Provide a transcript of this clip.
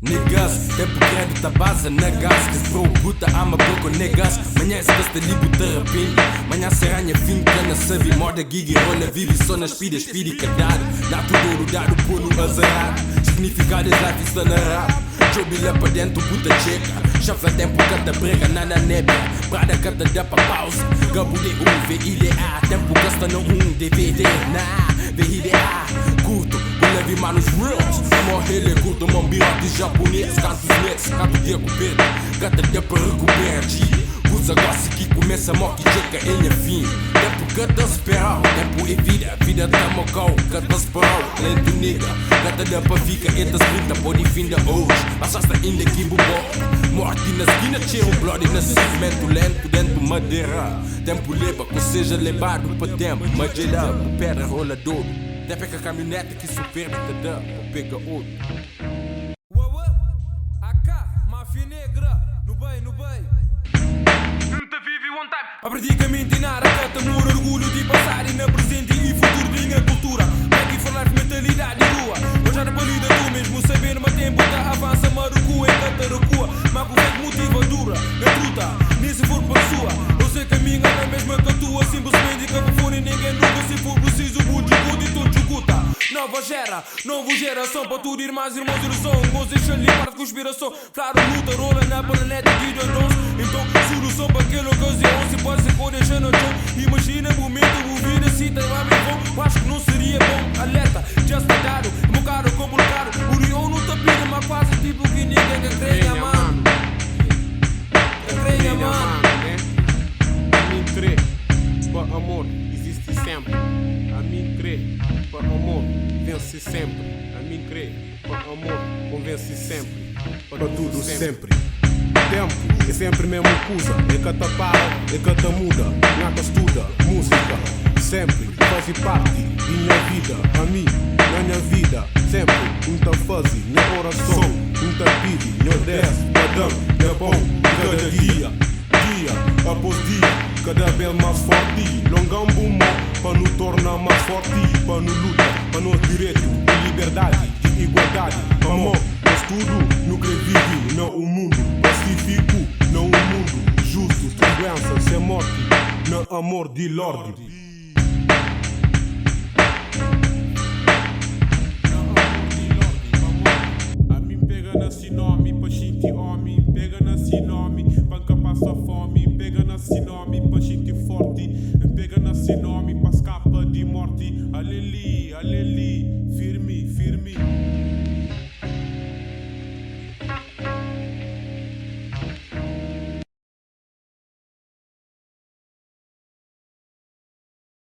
Niggas, tempo crédito a base na gas. Que bro, puta, ama pouco niggas. Manhã se basta libo de repente. Manhã serranha fim, cana sabe. Morda gigi, rola, vive só nas pidas, speedy cadado. Nato douro, dado, pô no azarado. Significado exato, está na rap. Joby lá pra dentro, puta checa. Chafla tempo, canta brega, nana nébia. Prada, canta dá pra pausa. Gabo de VIDA. Tempo gasta no DVD, na VIDA. Curto, leve manos reals. Morrer é curto, mão de japonês. Canto os meses, canto de acupete. Canta de para recuperar usa gosto que começa a morte checa em fim. Tempo canta esperar, tempo é vida. Vida tá mocão, canta esperar. Lento nega, canta de pra fica. Etas 30, pode fim da hoje. Passaste ainda que bubó. Morte na esquina, cheiro blood na cimento. Lento dentro madeira. Tempo leva, que seja levado para tempo. Madeira, pedra rolador. Deve pegar a caminhonete que supera te dá, ou pega outro. AK, máfia negra, no bem, no bem. Nunca vive one time. Aprendi caminho de nada, canta amor, orgulho de passar e na presente e futuro de minha cultura. Back for life, mentalidade de rua. Hoje era palida tu mesmo saber, mas tempo tá avança, marucu em canta recua. Mago vem motivadura, na truta, nem se for para sua. Eu sei caminha na mesma que a tua, simplesmente que for e ninguém nunca se for preciso, bujo, e tu chucuta. Nova geração para tudo ir mais irmãos de som. Gozes ali para de conspiração. Claro, luta, rola na planeta de Dondons. Então, solução para aquela ocasião. Se pode ser com deixar no chão. Imagina o momento, o vida se tem lá me vão. Acho que não seria bom. Alerta, já está dado. Meu caro, complicado. O leão não tá pedindo, mas quase tipo que ninguém que creia, mano. Creia, mano. A mim crê, para amor, existe sempre. A mim crê, para amor, vence sempre. A mim crê, para amor, convence sempre. Para tudo sempre. Tempo é sempre mesmo coisa. É que te para, é que te muda. Nada estuda, música sempre faz parte de minha vida. A mim, na minha vida, sempre um te faz, minha oração, um te pede, meu desce, cada é bom, cada dia, dia após dia. Cada vez mais forte, longão bumo, para nos tornar mais forte, para nos lutar, para nos direito de liberdade, de igualdade, amor, mas tudo no que vive, não o mundo pacífico, não o mundo justo, sem doença, sem morte, não amor de Lorde. A mim pega na sinome, para sentir homem, pega na sinome, para que passa fome.